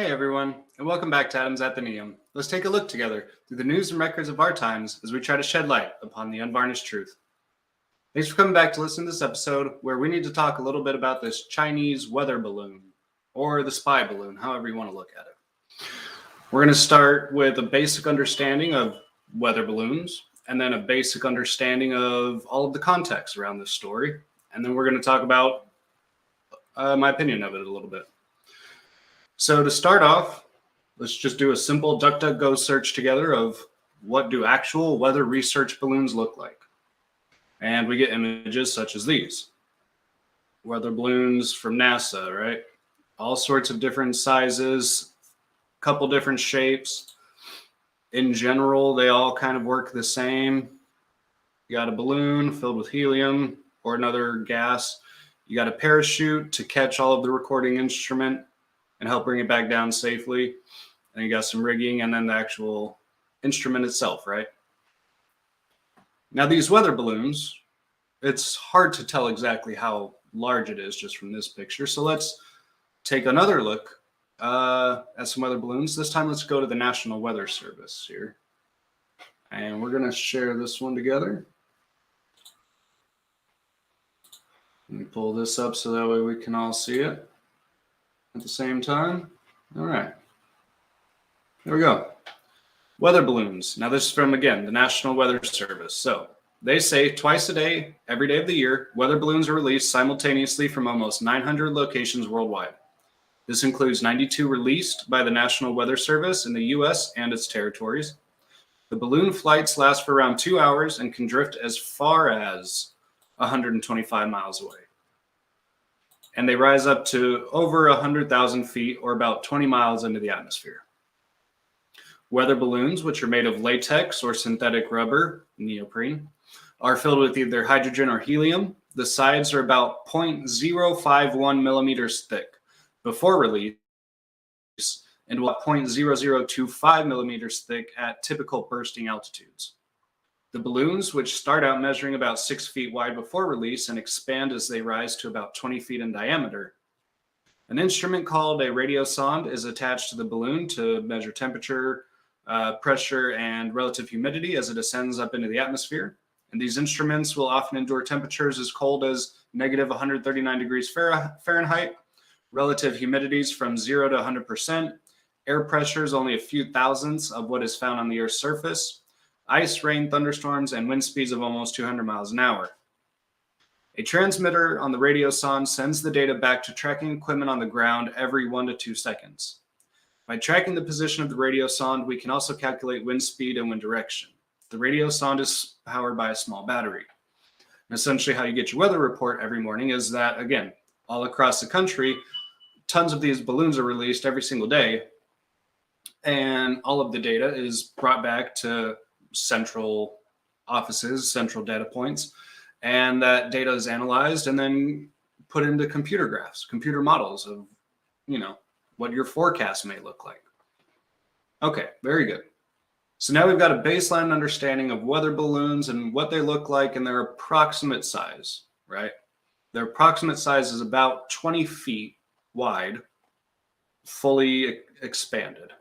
Hey everyone, and welcome back to Adams Athenaeum. Let's take a look together through the news and records of our times as we try to shed light upon the unvarnished truth. Thanks for coming back to listen to this episode where we need to talk a little bit about this Chinese weather balloon, or the spy balloon, however you want to look at it. We're going to start with a basic understanding of weather balloons, and then a basic understanding of all of the context around this story, and then we're going to talk about my opinion of it a little bit. So to start off, let's just do a simple DuckDuckGo search together of what do actual weather research balloons look like. And we get images such as these. Weather balloons from NASA, right? All sorts of different sizes, couple different shapes. In general, they all kind of work the same. You got a balloon filled with helium or another gas. You got a parachute to catch all of the recording instrument and help bring it back down safely. And you got some rigging and then the actual instrument itself, right? Now these weather balloons, it's hard to tell exactly how large it is just from this picture. So let's take another look at some weather balloons. This time let's go to the National Weather Service here. And we're gonna share this one together. Let me pull this up so that way we can all see it at the same time. All right, there we go. Weather balloons. Now this is from, again, the National Weather Service. So they say twice a day, every day of the year, weather balloons are released simultaneously from almost 900 locations worldwide. This includes 92 released by the National Weather Service in the US and its territories. The balloon flights last for around 2 hours and can drift as far as 125 miles away. And they rise up to over 100,000 feet or about 20 miles into the atmosphere. Weather balloons, which are made of latex or synthetic rubber, neoprene, are filled with either hydrogen or helium. The sides are about 0.051 millimeters thick before release and about 0.0025 millimeters thick at typical bursting altitudes. The balloons, which start out measuring about 6 feet wide before release and expand as they rise to about 20 feet in diameter. An instrument called a radiosonde is attached to the balloon to measure temperature, pressure, and relative humidity as it ascends up into the atmosphere. And these instruments will often endure temperatures as cold as negative 139 degrees Fahrenheit, relative humidities from 0 to 100%, air pressures only a few thousandths of what is found on the Earth's surface, ice, rain, thunderstorms, and wind speeds of almost 200 miles an hour. A transmitter on the radiosonde sends the data back to tracking equipment on the ground every 1 to 2 seconds. By tracking the position of the radiosonde, we can also calculate wind speed and wind direction. The radiosonde is powered by a small battery. And essentially how you get your weather report every morning is that, again, all across the country, tons of these balloons are released every single day, and all of the data is brought back to central offices, central data points, and that data is analyzed and then put into computer graphs, computer models of, what your forecast may look like. Okay, very good. So now we've got a baseline understanding of weather balloons and what they look like and their approximate size, right? Their approximate size is about 20 feet wide, fully expanded.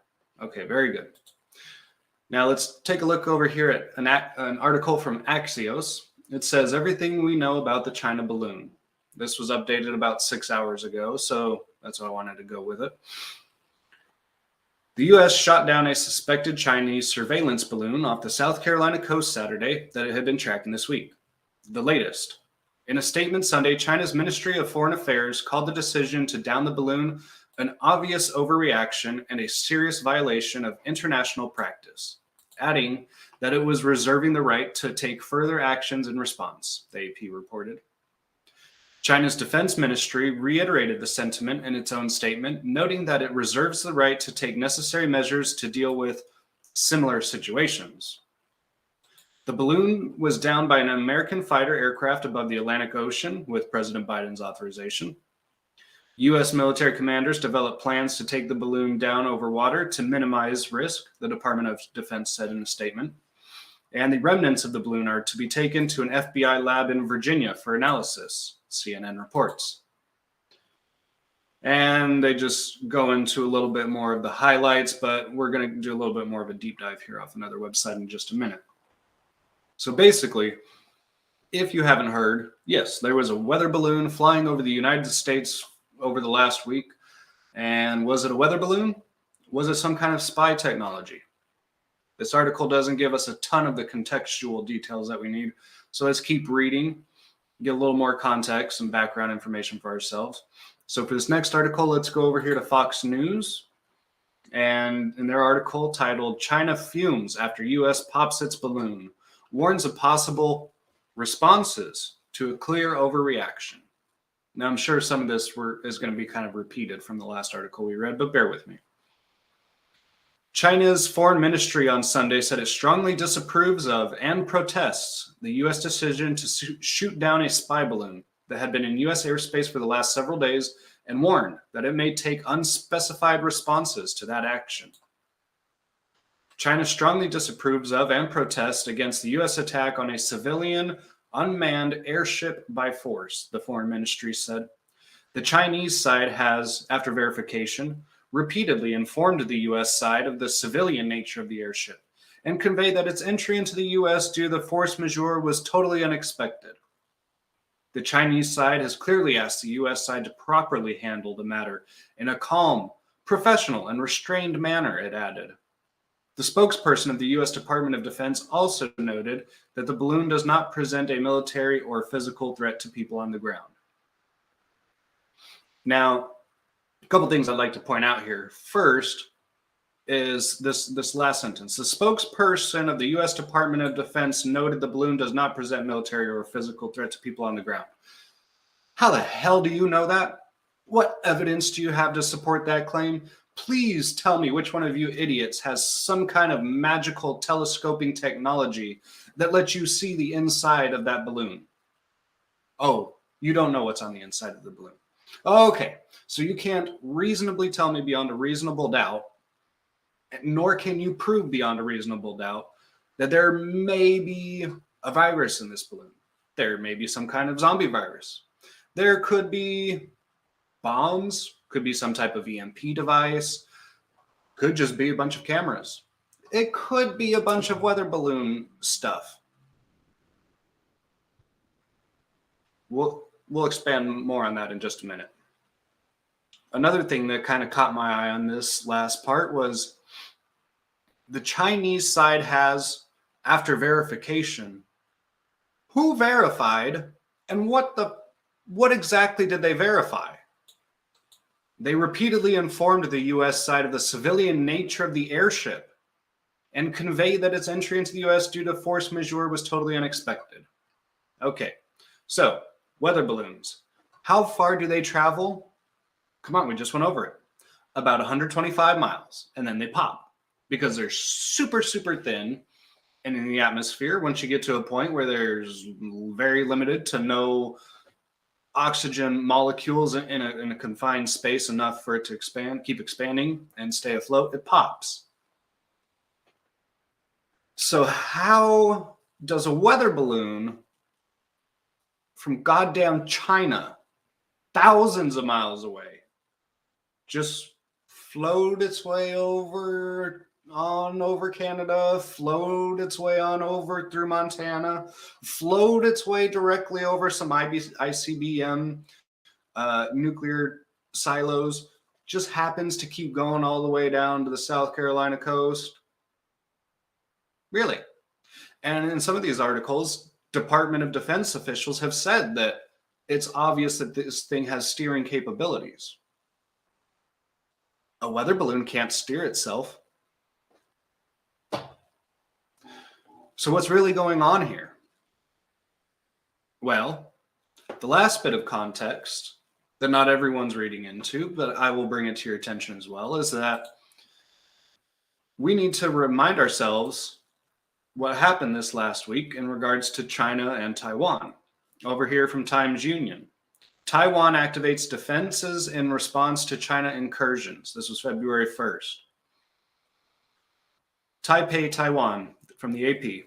Okay, very good. Now let's take a look over here at an article from Axios. It says everything we know about the China balloon. This was updated about 6 hours ago, so that's why I wanted to go with it. The U.S. shot down a suspected Chinese surveillance balloon off the South Carolina coast Saturday that it had been tracking this week. The latest. In a statement Sunday, China's Ministry of Foreign Affairs called the decision to down the balloon an obvious overreaction and a serious violation of international practice, adding that it was reserving the right to take further actions in response, the AP reported. China's Defense Ministry reiterated the sentiment in its own statement, noting that it reserves the right to take necessary measures to deal with similar situations. The balloon was downed by an American fighter aircraft above the Atlantic Ocean with President Biden's authorization. U.S. military commanders developed plans to take the balloon down over water to minimize risk, the Department of Defense said in a statement. And the remnants of the balloon are to be taken to an FBI lab in Virginia for analysis, CNN reports. And they just go into a little bit more of the highlights, but we're going to do a little bit more of a deep dive here off another website in just a minute. So basically, if you haven't heard, yes, there was a weather balloon flying over the United States over the last week. And was it a weather balloon? Was it some kind of spy technology? This article doesn't give us a ton of the contextual details that we need. So let's keep reading, get a little more context and background information for ourselves. So for this next article, let's go over here to Fox News. And in their article titled, China Fumes After U.S. Pops Its Balloon, Warns of Possible Responses to a Clear Overreaction. Now, I'm sure some of this is going to be kind of repeated from the last article we read, but bear with me. China's foreign ministry on Sunday said it strongly disapproves of and protests the U.S. decision to shoot down a spy balloon that had been in U.S. airspace for the last several days and warned that it may take unspecified responses to that action. China strongly disapproves of and protests against the U.S. attack on a civilian unmanned airship by force, the foreign ministry said. The Chinese side has, after verification, repeatedly informed the U.S. side of the civilian nature of the airship and conveyed that its entry into the U.S. due to the force majeure was totally unexpected. The Chinese side has clearly asked the U.S. side to properly handle the matter in a calm, professional, and restrained manner, it added. The spokesperson of the U.S. Department of Defense also noted that the balloon does not present a military or physical threat to people on the ground. Now, a couple things I'd like to point out here. First is this last sentence. The spokesperson of the U.S. Department of Defense noted the balloon does not present military or physical threat to people on the ground. How the hell do you know that? What evidence do you have to support that claim? Please tell me which one of you idiots has some kind of magical telescoping technology that lets you see the inside of that balloon. Oh, you don't know what's on the inside of the balloon. Okay, so you can't reasonably tell me beyond a reasonable doubt, nor can you prove beyond a reasonable doubt, that there may be a virus in this balloon. There may be some kind of zombie virus. There could be bombs, could be some type of EMP device, could just be a bunch of cameras. It could be a bunch of weather balloon stuff. We'll expand more on that in just a minute. Another thing that kind of caught my eye on this last part was the Chinese side has, after verification, who verified and what exactly did they verify? They repeatedly informed the U.S. side of the civilian nature of the airship and conveyed that its entry into the U.S. due to force majeure was totally unexpected. Okay, so weather balloons. How far do they travel? Come on, we just went over it. About 125 miles, and then they pop because they're super, super thin. And in the atmosphere, once you get to a point where there's very limited to no oxygen molecules in a confined space enough for it to expand, keep expanding and stay afloat, it pops. So how does a weather balloon from goddamn China, thousands of miles away, just float its way over Canada, float its way on over through Montana, float its way directly over some ICBM nuclear silos, just happens to keep going all the way down to the South Carolina coast? Really? And in some of these articles, Department of Defense officials have said that it's obvious that this thing has steering capabilities. A weather balloon can't steer itself. So what's really going on here? Well, the last bit of context that not everyone's reading into, but I will bring it to your attention as well, is that we need to remind ourselves what happened this last week in regards to China and Taiwan. Over here from Times Union. Taiwan activates defenses in response to China incursions. This was February 1st. Taipei, Taiwan, from the AP.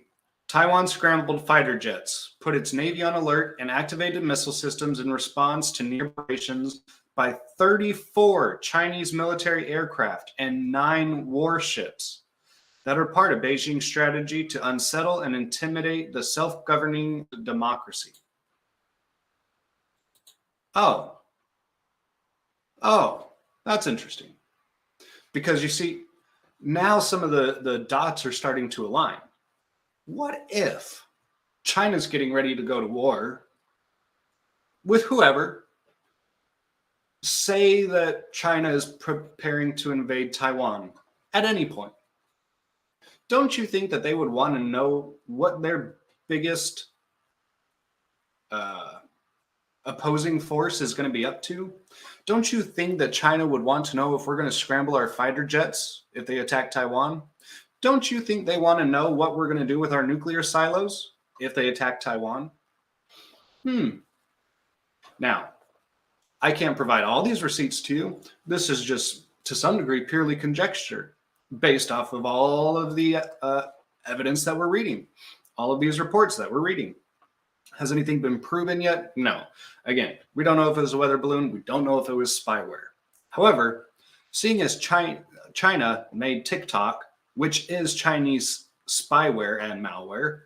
Taiwan scrambled fighter jets, put its navy on alert, and activated missile systems in response to near operations by 34 Chinese military aircraft and 9 warships that are part of Beijing's strategy to unsettle and intimidate the self-governing democracy. Oh, that's interesting. Because you see, now some of the dots are starting to align. What if China's getting ready to go to war with whoever? Say that China is preparing to invade Taiwan at any point. Don't you think that they would want to know what their biggest opposing force is going to be up to? Don't you think that China would want to know if we're going to scramble our fighter jets if they attack Taiwan? Don't you think they want to know what we're going to do with our nuclear silos if they attack Taiwan? Now, I can't provide all these receipts to you. This is just, to some degree, purely conjecture based off of all of the evidence that we're reading, all of these reports that we're reading. Has anything been proven yet? No. Again, we don't know if it was a weather balloon. We don't know if it was spyware. However, seeing as China made TikTok, which is Chinese spyware and malware,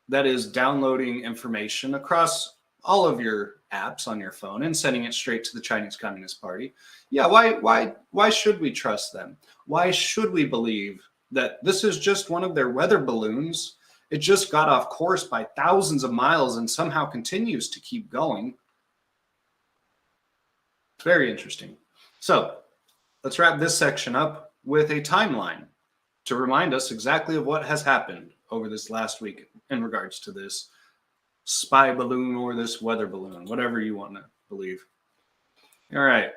that is downloading information across all of your apps on your phone and sending it straight to the Chinese Communist Party. Yeah, why should we trust them? Why should we believe that this is just one of their weather balloons? It just got off course by thousands of miles and somehow continues to keep going. It's very interesting. So let's wrap this section up with a timeline to remind us exactly of what has happened over this last week in regards to this spy balloon or this weather balloon, whatever you want to believe. All right.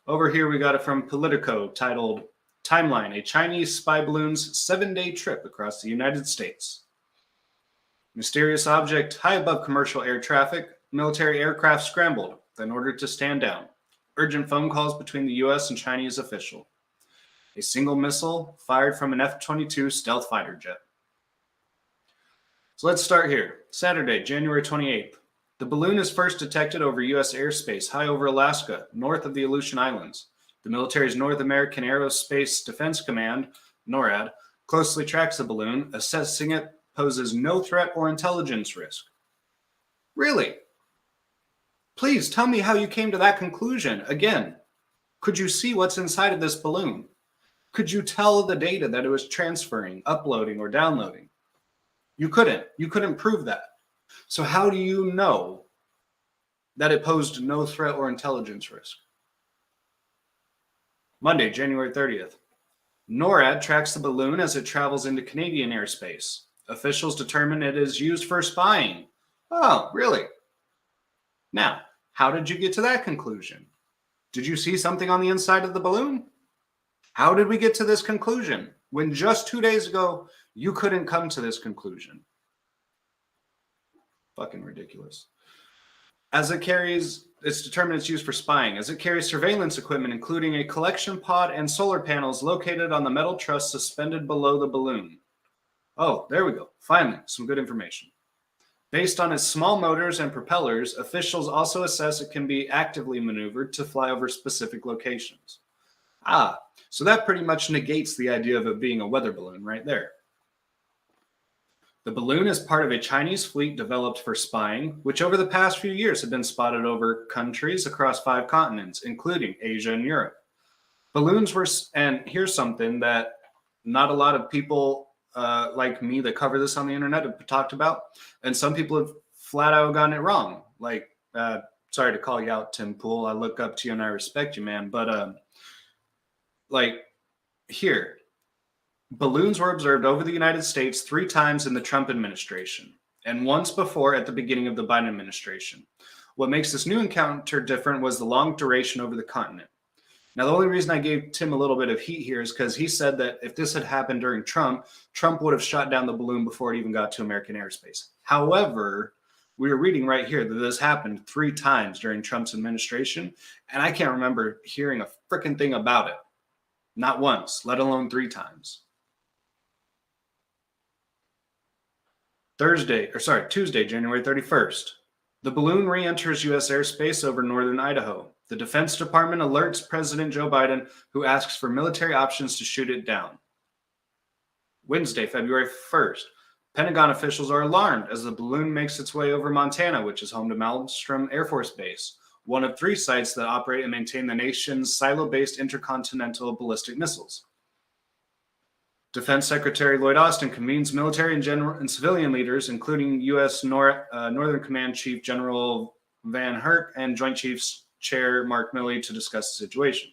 Over here, we got it from Politico, titled Timeline, a Chinese spy balloon's 7-day trip across the United States. Mysterious object high above commercial air traffic. Military aircraft scrambled, then ordered to stand down. Urgent phone calls between the U.S. and Chinese official. A single missile fired from an F-22 stealth fighter jet. So let's start here. Saturday, January 28th. The balloon is first detected over U.S. airspace high over Alaska, north of the Aleutian Islands. The military's North American Aerospace Defense Command, NORAD, closely tracks the balloon, assessing it poses no threat or intelligence risk. Really? Please tell me how you came to that conclusion. Again, could you see what's inside of this balloon? Could you tell the data that it was transferring, uploading, or downloading? You couldn't. You couldn't prove that. So how do you know that it posed no threat or intelligence risk? Monday, January 30th. NORAD tracks the balloon as it travels into Canadian airspace. Officials determine it is used for spying. Oh, really? Now, how did you get to that conclusion? Did you see something on the inside of the balloon? How did we get to this conclusion when just 2 days ago you couldn't come to this conclusion? Fucking ridiculous. As it carries, it's determined it's used for spying. As it carries surveillance equipment, including a collection pod and solar panels located on the metal truss suspended below the balloon. Oh, there we go. Finally, some good information. Based on its small motors and propellers, officials also assess it can be actively maneuvered to fly over specific locations. Ah, so that pretty much negates the idea of it being a weather balloon right there. The balloon is part of a Chinese fleet developed for spying, which over the past few years have been spotted over countries across 5 continents, including Asia and Europe. Balloons were, and here's something that not a lot of people like me that cover this on the internet have talked about, and some people have flat out gotten it wrong. Like, sorry to call you out, Tim Pool. I look up to you and I respect you, man. But like here, balloons were observed over the United States 3 times in the Trump administration and once before at the beginning of the Biden administration. What makes this new encounter different was the long duration over the continent. Now, the only reason I gave Tim a little bit of heat here is because he said that if this had happened during Trump, Trump would have shot down the balloon before it even got to American airspace. However, we were reading right here that this happened 3 times during Trump's administration, and I can't remember hearing a freaking thing about it. Not once, let alone 3 times. Tuesday, January 31st. The balloon re-enters U.S. airspace over northern Idaho. The Defense Department alerts President Joe Biden, who asks for military options to shoot it down. Wednesday, February 1st. Pentagon officials are alarmed as the balloon makes its way over Montana, which is home to Malmstrom Air Force Base, one of 3 sites that operate and maintain the nation's silo-based intercontinental ballistic missiles. Defense Secretary Lloyd Austin convenes military and civilian leaders, including U.S. Northern Command Chief General Van Herk and Joint Chiefs Chair Mark Milley to discuss the situation.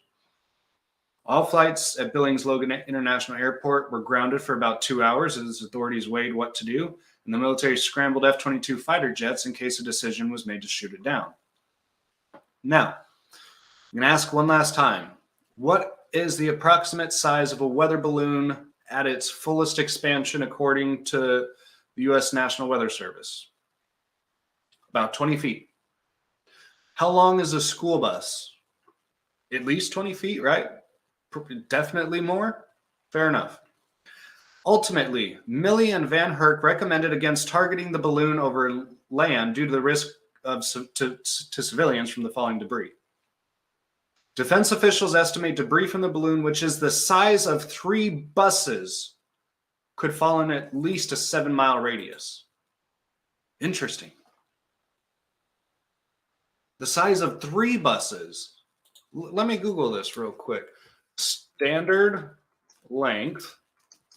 All flights at Billings Logan International Airport were grounded for about 2 hours as authorities weighed what to do, and the military scrambled F-22 fighter jets in case a decision was made to shoot it down. Now, I'm going to ask one last time, what is the approximate size of a weather balloon at its fullest expansion according to the U.S. National Weather Service? About 20 feet. How long is a school bus? At least 20 feet, right? Definitely more? Fair enough. Ultimately, Milley and Van Herk recommended against targeting the balloon over land due to the risk to civilians from the falling debris. Defense officials estimate debris from the balloon, which is the size of 3 buses, could fall in at least a 7-mile radius. Interesting. The size of 3 buses. Let me Google this real quick. Standard length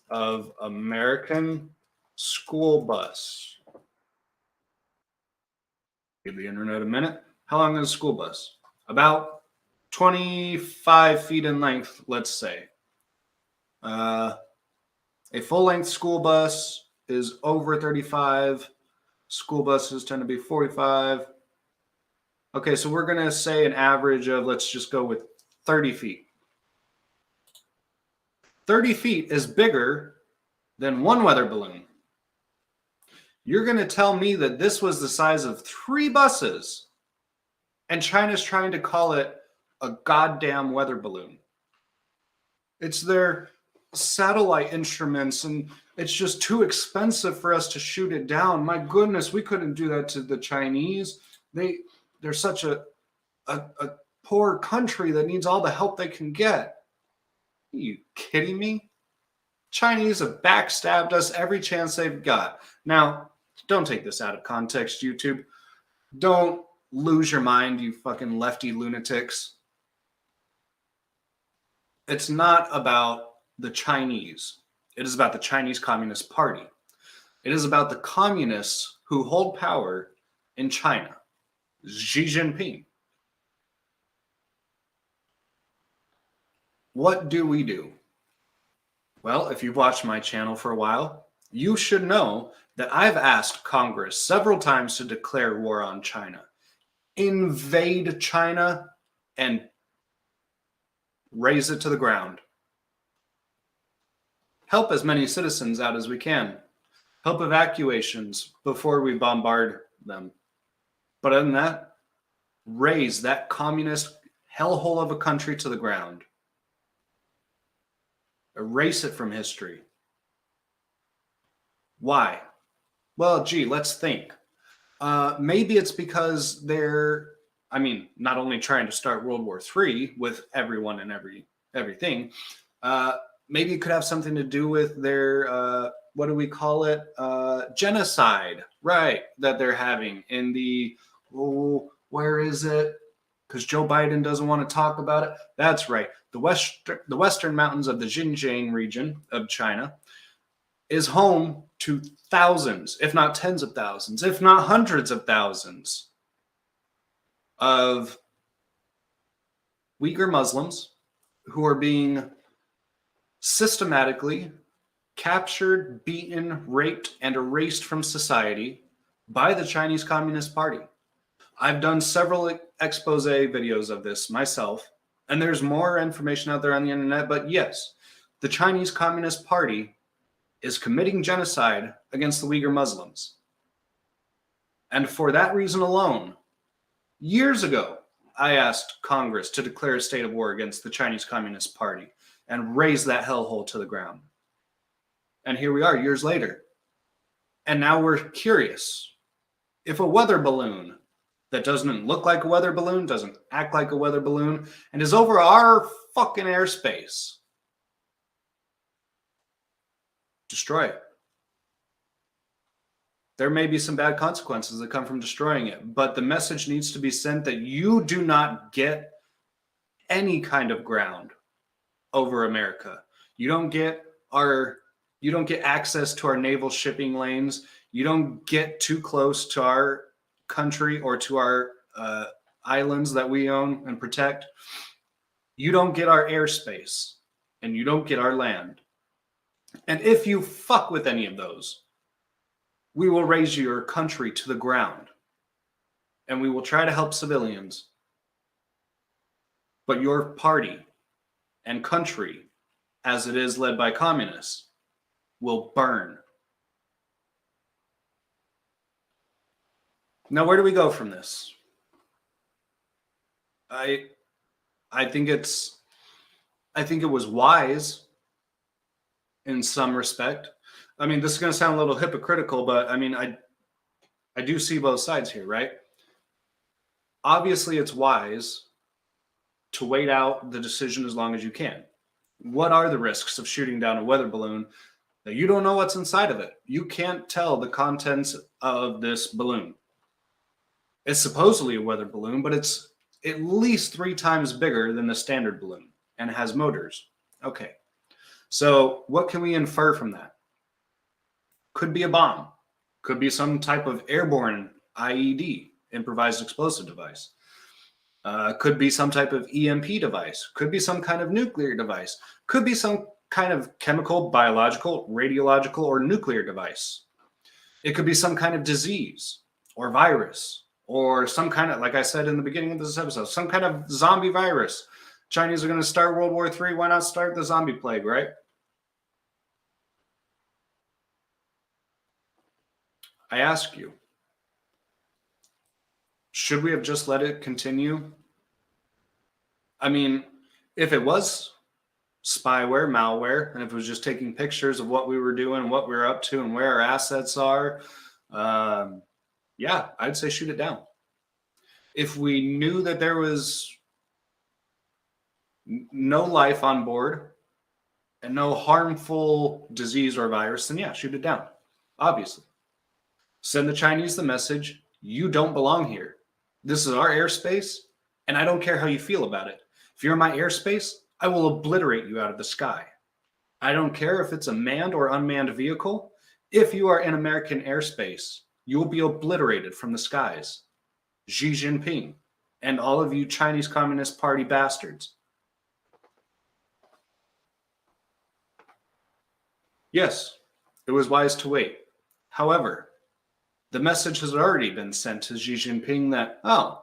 of American school bus. Give the internet a minute. How long is a school bus? About 25 feet in length, let's say. A full-length school bus is over 35. School buses tend to be 45. Okay, so we're going to say an average of, let's just go with 30 feet. 30 feet is bigger than one weather balloon. You're going to tell me that this was the size of 3 buses, and China's trying to call it a goddamn weather balloon. It's their satellite instruments, and it's just too expensive for us to shoot it down. My goodness, we couldn't do that to the Chinese. They're such a poor country that needs all the help they can get. Are you kidding me? Chinese have backstabbed us every chance they've got. Now, don't take this out of context, YouTube. Don't lose your mind, you fucking lefty lunatics. It's not about the Chinese. It is about the Chinese Communist Party. It is about the communists who hold power in China. Xi Jinping. What do we do? Well, if you've watched my channel for a while, you should know that I've asked Congress several times to declare war on China, invade China, and raze it to the ground. Help as many citizens out as we can. Help evacuations before we bombard them. But other than that, raze that communist hellhole of a country to the ground. Erase it from history. Why? Well, gee, let's think. Maybe it's because they're, not only trying to start World War III with everyone and everything. Maybe it could have something to do with their, what do we call it? Genocide, right, that they're having in the, where is it? Because Joe Biden doesn't want to talk about it. That's right. The western mountains of the Xinjiang region of China is home to thousands, if not tens of thousands, if not hundreds of thousands of Uyghur Muslims who are being systematically captured, beaten, raped, and erased from society by the Chinese Communist Party. I've done several expose videos of this myself, and there's more information out there on the internet, but yes, the Chinese Communist Party is committing genocide against the Uyghur Muslims. And for that reason alone, years ago, I asked Congress to declare a state of war against the Chinese Communist Party and raze that hellhole to the ground. And here we are years later. And now we're curious. If a weather balloon that doesn't look like a weather balloon, doesn't act like a weather balloon, and is over our fucking airspace. Destroy it. There may be some bad consequences that come from destroying it, but the message needs to be sent that you do not get any kind of ground over America. You don't get access to our naval shipping lanes. You don't get too close to our country or to our islands that we own and protect. You don't get our airspace, and you don't get our land. And if you fuck with any of those, we will raise your country to the ground, and we will try to help civilians. But your party and country, as it is led by communists, will burn. Now, where do we go from this? I think it was wise in some respect. I mean, this is going to sound a little hypocritical, but I mean, I do see both sides here, right? Obviously, it's wise to wait out the decision as long as you can. What are the risks of shooting down a weather balloon that you don't know what's inside of it? You can't tell the contents of this balloon. It's supposedly a weather balloon, but it's at least 3 times bigger than the standard balloon and has motors. Okay. So what can we infer from that? Could be a bomb. Could be some type of airborne IED, improvised explosive device. Could be some type of EMP device. Could be some kind of nuclear device. Could be some kind of chemical, biological, radiological, or nuclear device. It could be some kind of disease or virus or some kind of, like I said in the beginning of this episode, some kind of zombie virus. Chinese are going to start World War III. Why not start the zombie plague, right? I ask you, should we have just let it continue? I mean, if it was spyware, malware, and if it was just taking pictures of what we were doing, what we were up to, and where our assets are, yeah, I'd say shoot it down. If we knew that there was no life on board and no harmful disease or virus, then yeah, shoot it down, obviously. Send the Chinese the message, you don't belong here. This is our airspace, and I don't care how you feel about it. If you're in my airspace, I will obliterate you out of the sky. I don't care if it's a manned or unmanned vehicle. If you are in American airspace, you will be obliterated from the skies. Xi Jinping and all of you Chinese Communist Party bastards. Yes, it was wise to wait. However, the message has already been sent to Xi Jinping that, oh,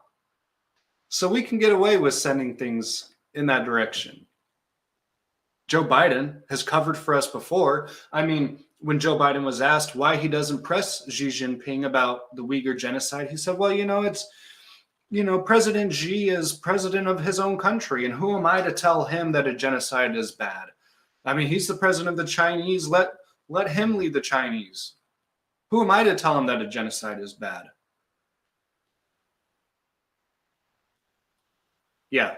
so we can get away with sending things in that direction. Joe Biden has covered for us before. I mean, when Joe Biden was asked why he doesn't press Xi Jinping about the Uyghur genocide, he said, well, President Xi is president of his own country, and who am I to tell him that a genocide is bad? I mean, he's the president of the Chinese. Let him lead the Chinese. Who am I to tell him that a genocide is bad? Yeah,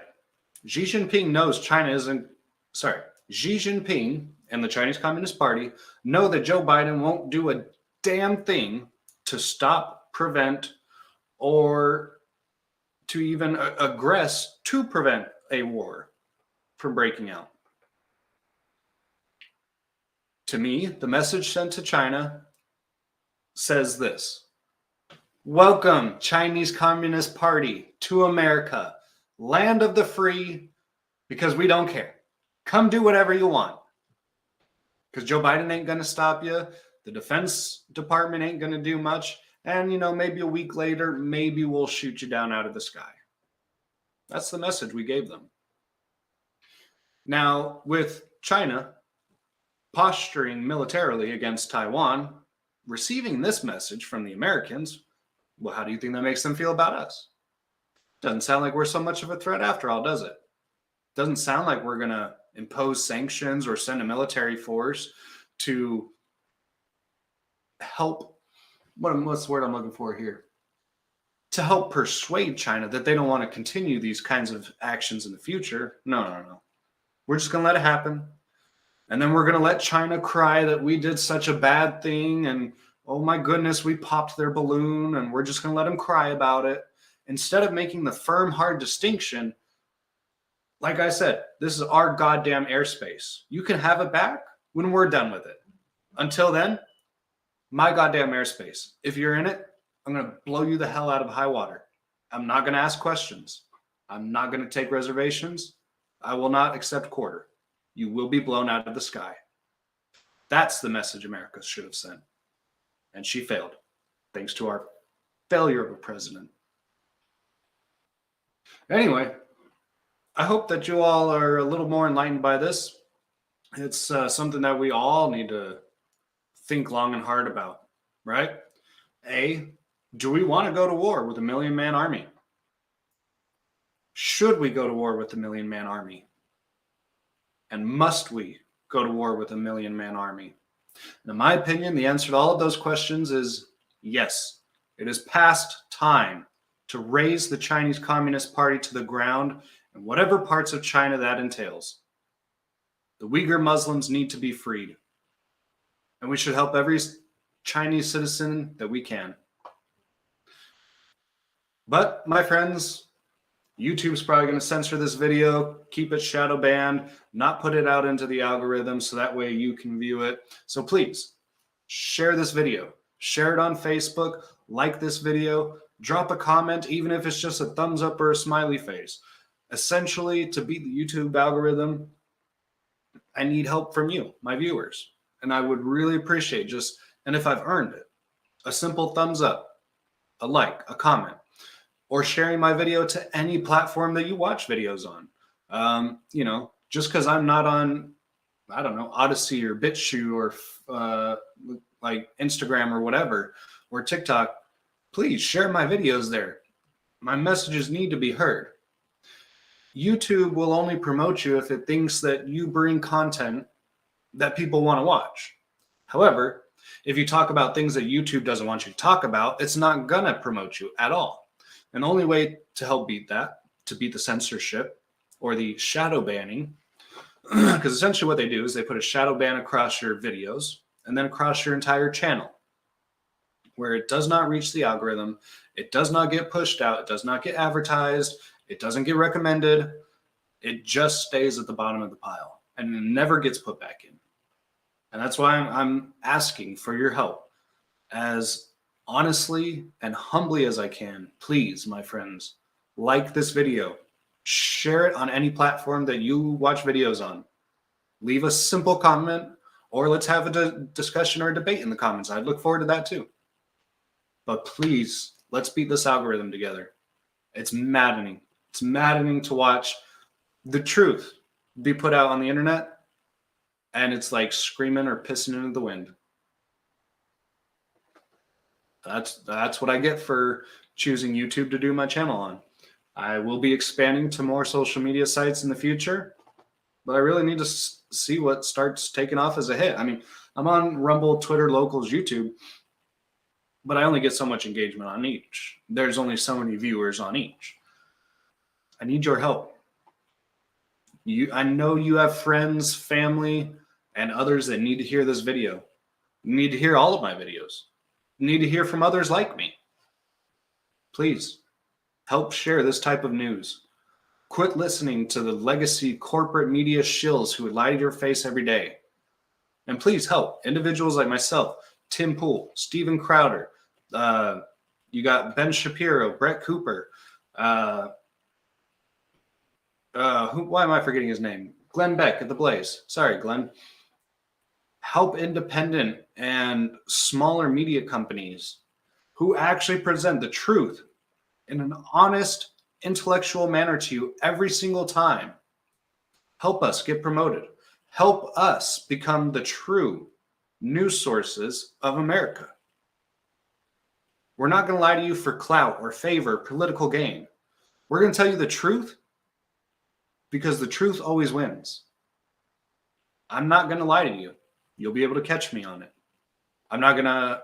Xi Jinping knows Xi Jinping and the Chinese Communist Party know that Joe Biden won't do a damn thing to stop, prevent, or to even aggress to prevent a war from breaking out. To me, the message sent to China says this: welcome, Chinese Communist Party, to America, land of the free, because we don't care. Come do whatever you want. Because Joe Biden ain't going to stop you. The Defense Department ain't going to do much. And, maybe a week later, maybe we'll shoot you down out of the sky. That's the message we gave them. Now, with China posturing militarily against Taiwan, receiving this message from the Americans, well, how do you think that makes them feel about us? Doesn't sound like we're so much of a threat after all, does it? Doesn't sound like we're going to impose sanctions or send a military force to help, what's the word I'm looking for here? to help persuade China that they don't want to continue these kinds of actions in the future. No. We're just going to let it happen. And then we're going to let China cry that we did such a bad thing. And oh my goodness, we popped their balloon, and we're just going to let them cry about it. Instead of making the firm, hard distinction, like I said, this is our goddamn airspace. You can have it back when we're done with it. Until then, my goddamn airspace. If you're in it, I'm going to blow you the hell out of high water. I'm not going to ask questions. I'm not going to take reservations. I will not accept quarter. You will be blown out of the sky. That's the message America should have sent. And she failed, thanks to our failure of a president. Anyway, I hope that you all are a little more enlightened by this. It's something that we all need to think long and hard about, right? Do we want to go to war with a 1,000,000-man army? Should we go to war with a 1,000,000-man army? And must we go to war with a 1,000,000-man army? And in my opinion, the answer to all of those questions is yes. It is past time to raise the Chinese Communist Party to the ground and whatever parts of China that entails. The Uyghur Muslims need to be freed. And we should help every Chinese citizen that we can. But, my friends, YouTube's probably going to censor this video, keep it shadow banned, not put it out into the algorithm so that way you can view it. So please, share this video. Share it on Facebook. Like this video. Drop a comment, even if it's just a thumbs up or a smiley face. Essentially, to beat the YouTube algorithm, I need help from you, my viewers. And I would really appreciate and if I've earned it, a simple thumbs up, a like, a comment, or sharing my video to any platform that you watch videos on. Just because I'm not on, I don't know, Odyssey or BitChute or like Instagram or whatever, or TikTok, please share my videos there. My messages need to be heard. YouTube will only promote you if it thinks that you bring content that people want to watch. However, if you talk about things that YouTube doesn't want you to talk about, it's not going to promote you at all. And the only way to help beat that, to beat the censorship or the shadow banning, because essentially what they do is they put a shadow ban across your videos and then across your entire channel, where it does not reach the algorithm, it does not get pushed out, it does not get advertised, it doesn't get recommended, it just stays at the bottom of the pile and it never gets put back in. And that's why I'm asking for your help. As honestly and humbly as I can, please, my friends, like this video. Share it on any platform that you watch videos on. Leave a simple comment, or let's have a discussion or a debate in the comments. I'd look forward to that too. But please, let's beat this algorithm together. It's maddening. It's maddening to watch the truth be put out on the internet, and it's like screaming or pissing into the wind. That's what I get for choosing YouTube to do my channel on. I will be expanding to more social media sites in the future, but I really need to see what starts taking off as a hit. I mean, I'm on Rumble, Twitter, Locals, YouTube, but I only get so much engagement on each. There's only so many viewers on each. I need your help. I know you have friends, family, and others that need to hear this video. You need to hear all of my videos. You need to hear from others like me. Please, help share this type of news. Quit listening to the legacy corporate media shills who would lie to your face every day. And please help individuals like myself, Tim Pool, Steven Crowder, you got Ben Shapiro, Brett Cooper, why am I forgetting his name? Glenn Beck at The Blaze. Sorry, Glenn. Help independent and smaller media companies who actually present the truth in an honest, intellectual manner to you every single time. Help us get promoted. Help us become the true news sources of America. We're not going to lie to you for clout or favor, political gain. We're going to tell you the truth because the truth always wins. I'm not going to lie to you. You'll be able to catch me on it. I'm not going to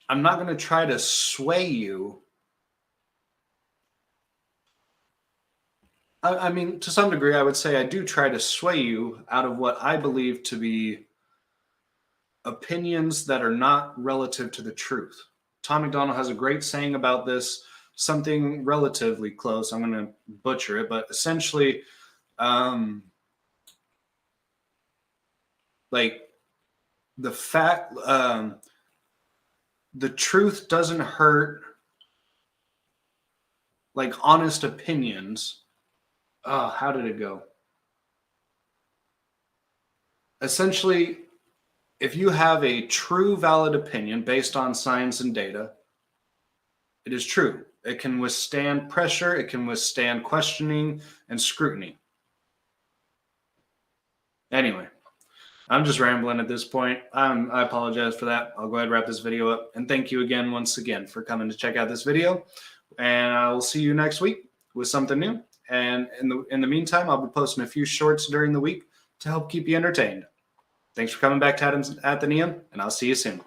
I'm not going to try to sway you. I mean, to some degree, I would say I do try to sway you out of what I believe to be opinions that are not relative to the truth. Tom MacDonald has a great saying about this, something relatively close. I'm going to butcher it, but essentially, like the fact, the truth doesn't hurt like honest opinions. Oh, how did it go? Essentially, if you have a true, valid opinion based on science and data, it is true. It can withstand pressure, it can withstand questioning and scrutiny. Anyway, I'm just rambling at this point. I apologize for that. I'll go ahead and wrap this video up. And thank you again, once again, for coming to check out this video. And I will see you next week with something new. And in the meantime, I'll be posting a few shorts during the week to help keep you entertained. Thanks for coming back to Adams Athenaeum, and I'll see you soon.